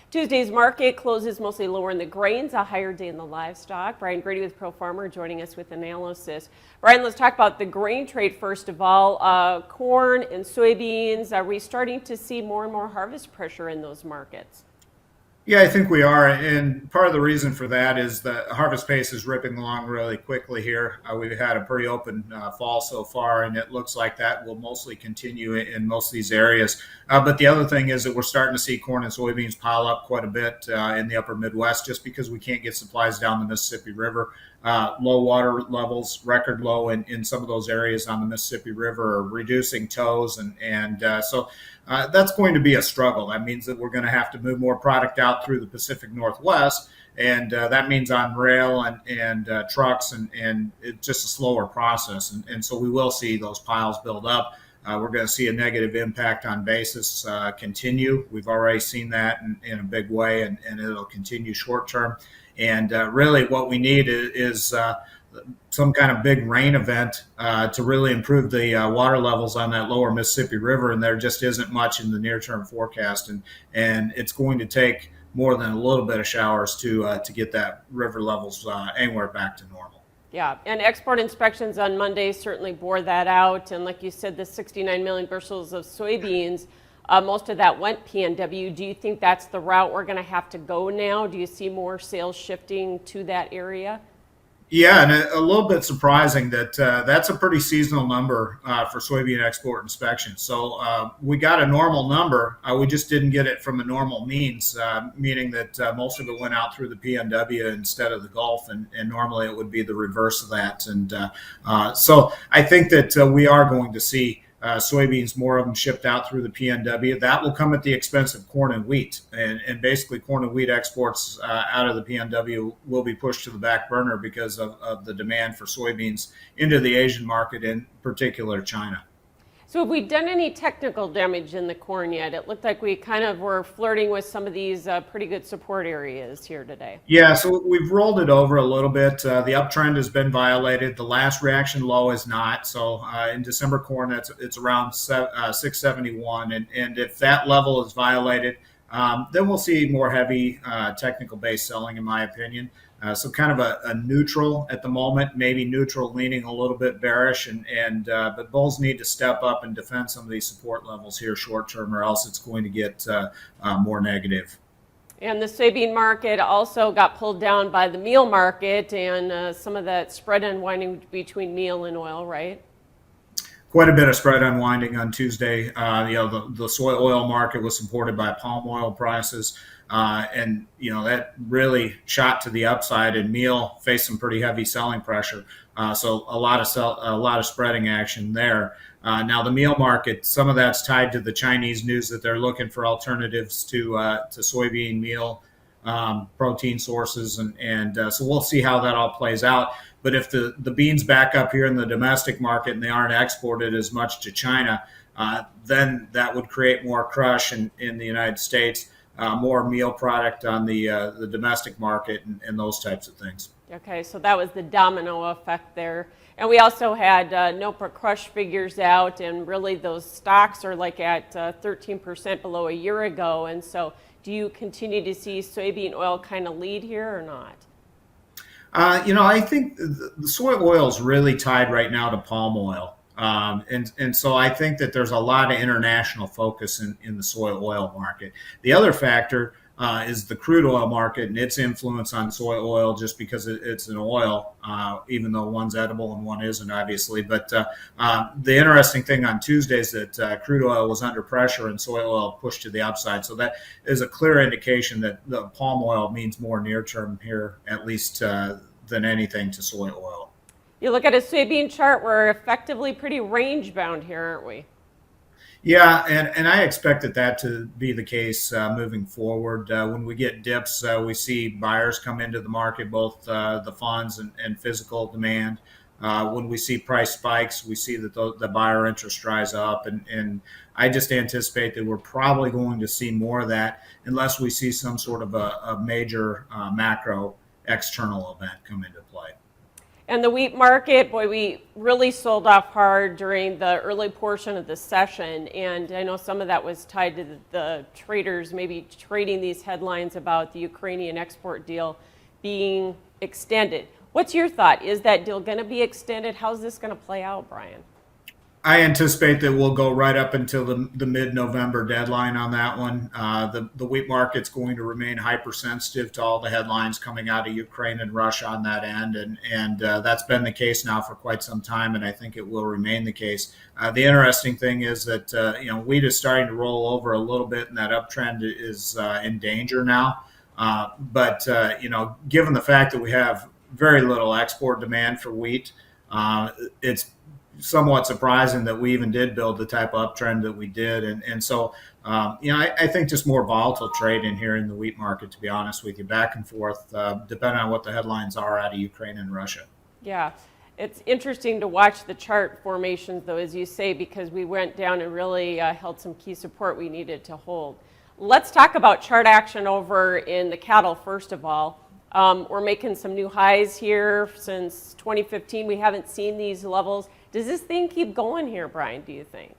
Tuesday's market closes mostly lower in the grains, a higher day in the livestock. Brian Grady with Pro Farmer joining us with analysis. Brian, let's talk about the grain trade first of all. Corn and soybeans, are we starting to see more and more harvest pressure in those markets? Yeah, I think we are. And part of the reason for that is the harvest pace is ripping along really quickly here. We've had a pretty open fall so far, and it looks like that will mostly continue in most of these areas. But the other thing is that we're starting to see corn and soybeans pile up quite a bit in the upper Midwest just because we can't get supplies down the Mississippi River. Low water levels, record low in some of those areas on the Mississippi River, are reducing tows, and so that's going to be a struggle. That means that we're going to have to move more product out through the Pacific Northwest, and that means on rail and trucks, and it's just a slower process. And so we will see those piles build up. We're going to see a negative impact on basis continue. We've already seen that in a big way, and it'll continue short term. And really what we need is some kind of big rain event to really improve the water levels on that lower Mississippi River, and there just isn't much in the near-term forecast, and it's going to take more than a little bit of showers to get that river levels anywhere back to normal. Yeah, and export inspections on Monday certainly bore that out, and like you said, the 69 million bushels of soybeans, most of that went PNW. Do you think that's the route we're going to have to go now? Do you see more sales shifting to that area? Yeah, and a little bit surprising that that's a pretty seasonal number for soybean export inspection. So we got a normal number. We just didn't get it from a normal means, meaning that most of it went out through the PNW instead of the Gulf, and normally it would be the reverse of that. And so I think that we are going to see soybeans, more of them shipped out through the PNW. That will come at the expense of corn and wheat. And basically, corn and wheat exports out of the PNW will be pushed to the back burner because of the demand for soybeans into the Asian market, in particular China. So have we done any technical damage in the corn yet? It looked like we kind of were flirting with some of these pretty good support areas here today. Yeah, so we've rolled it over a little bit. The uptrend has been violated. The last reaction low is not. So in December corn, it's around 671. And if that level is violated, then we'll see more heavy technical-based selling, in my opinion. So kind of a neutral at the moment, maybe neutral leaning a little bit bearish, but bulls need to step up and defend some of these support levels here short term, or else it's going to get more negative. And the soybean market also got pulled down by the meal market and some of that spread unwinding between meal and oil, right? Quite a bit of spread unwinding on Tuesday. The soy oil market was supported by palm oil prices. And that really shot to the upside, and meal faced some pretty heavy selling pressure. So a lot of spreading action there. Now the meal market, some of that's tied to the Chinese news that they're looking for alternatives to soybean meal protein sources, and so we'll see how that all plays out. But if the beans back up here in the domestic market and they aren't exported as much to China, then that would create more crush in the United States. More meal product on the domestic market, and those types of things. Okay, so that was the domino effect there. And we also had NOPA crush figures out, and really those stocks are like at 13% below a year ago. And so do you continue to see soybean oil kind of lead here or not? I think the soy oil is really tied right now to palm oil. And so I think that there's a lot of international focus in the soy oil market. The other factor is the crude oil market and its influence on soy oil, just because it's an oil, even though one's edible and one isn't, obviously. But the interesting thing on Tuesday is that crude oil was under pressure and soy oil pushed to the upside. So that is a clear indication that the palm oil means more near term here, at least than anything, to soy oil. You look at a soybean chart, we're effectively pretty range bound here, aren't we? Yeah, and I expect that to be the case moving forward. When we get dips, we see buyers come into the market, both the funds and physical demand. When we see price spikes, we see that the buyer interest dries up. And I just anticipate that we're probably going to see more of that unless we see some sort of a major macro external event come into play. And the wheat market, boy, we really sold off hard during the early portion of the session. And I know some of that was tied to the traders maybe trading these headlines about the Ukrainian export deal being extended. What's your thought? Is that deal going to be extended? How's this going to play out, Brian? I anticipate that we'll go right up until the mid-November deadline on that one. The wheat market's going to remain hypersensitive to all the headlines coming out of Ukraine and Russia on that end, and that's been the case now for quite some time, and I think it will remain the case. The interesting thing is that wheat is starting to roll over a little bit, and that uptrend is in danger now. But given the fact that we have very little export demand for wheat, it's somewhat surprising that we even did build the type of uptrend that we did. And so, I think just more volatile trade in here in the wheat market, to be honest with you, back and forth, depending on what the headlines are out of Ukraine and Russia. Yeah. It's interesting to watch the chart formations, though, as you say, because we went down and really held some key support we needed to hold. Let's talk about chart action over in the cattle, first of all. We're making some new highs here since 2015. We haven't seen these levels. Does this thing keep going here, Brian, do you think?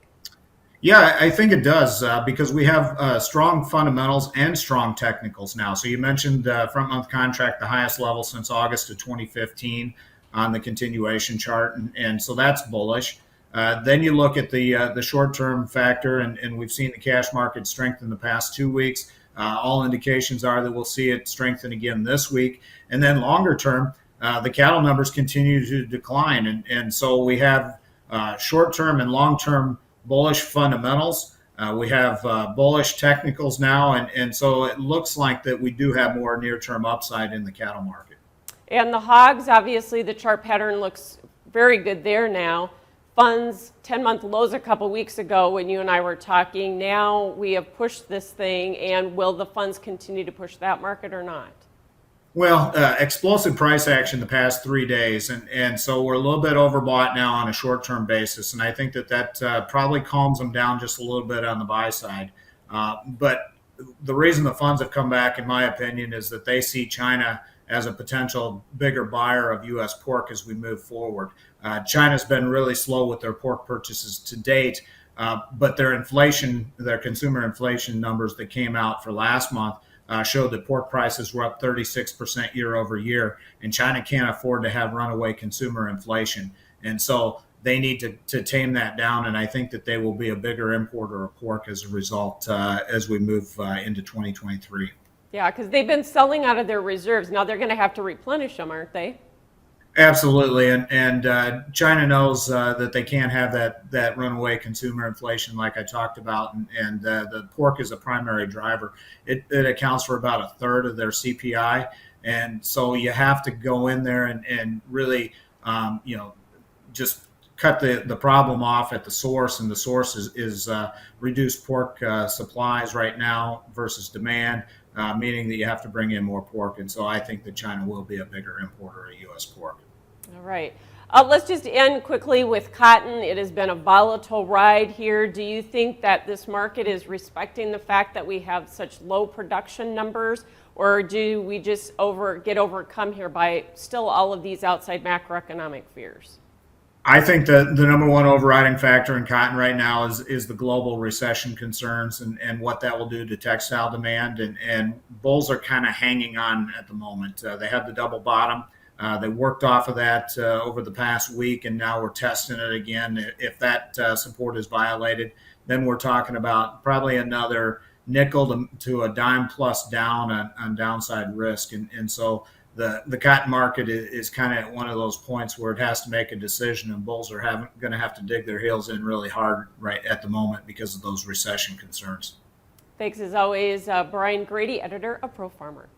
Yeah, I think it does because we have strong fundamentals and strong technicals now. So you mentioned front month contract, the highest level since August of 2015 on the continuation chart. And so that's bullish. Then you look at the short-term factor, and we've seen the cash market strengthen the past 2 weeks. All indications are that we'll see it strengthen again this week. And then longer term, the cattle numbers continue to decline. And so we have short-term and long-term bullish fundamentals. We have bullish technicals now. And so it looks like that we do have more near-term upside in the cattle market. And the hogs, obviously, the chart pattern looks very good there now. Funds, 10-month lows a couple weeks ago when you and I were talking. Now we have pushed this thing, and will the funds continue to push that market or not? Well, explosive price action the past 3 days, and so we're a little bit overbought now on a short-term basis, and I think that probably calms them down just a little bit on the buy side. But the reason the funds have come back, in my opinion, is that they see China as a potential bigger buyer of U.S. pork as we move forward. China's been really slow with their pork purchases to date, but their consumer inflation numbers that came out for last month showed that pork prices were up 36% year over year, and China can't afford to have runaway consumer inflation. And so they need to tame that down, and I think that they will be a bigger importer of pork as a result as we move into 2023. Yeah, because they've been selling out of their reserves. Now they're going to have to replenish them, aren't they? Absolutely, and China knows that they can't have that runaway consumer inflation like I talked about, and the pork is a primary driver. It accounts for about a third of their CPI, and so you have to go in there and really, just cut the problem off at the source, and the source is reduced pork supplies right now versus demand. Meaning that you have to bring in more pork. And so I think that China will be a bigger importer of U.S. pork. All right. Let's just end quickly with cotton. It has been a volatile ride here. Do you think that this market is respecting the fact that we have such low production numbers, or do we just get overcome here by still all of these outside macroeconomic fears? I think that the number one overriding factor in cotton right now is the global recession concerns and what that will do to textile demand. And bulls are kind of hanging on at the moment. They have the double bottom. They worked off of that over the past week, and now we're testing it again. If that support is violated, then we're talking about probably another nickel to a dime plus down on downside risk. And so the cotton market is kind of at one of those points where it has to make a decision, and bulls are going to have to dig their heels in really hard right at the moment because of those recession concerns. Thanks as always, Brian Grady, editor of Pro Farmer.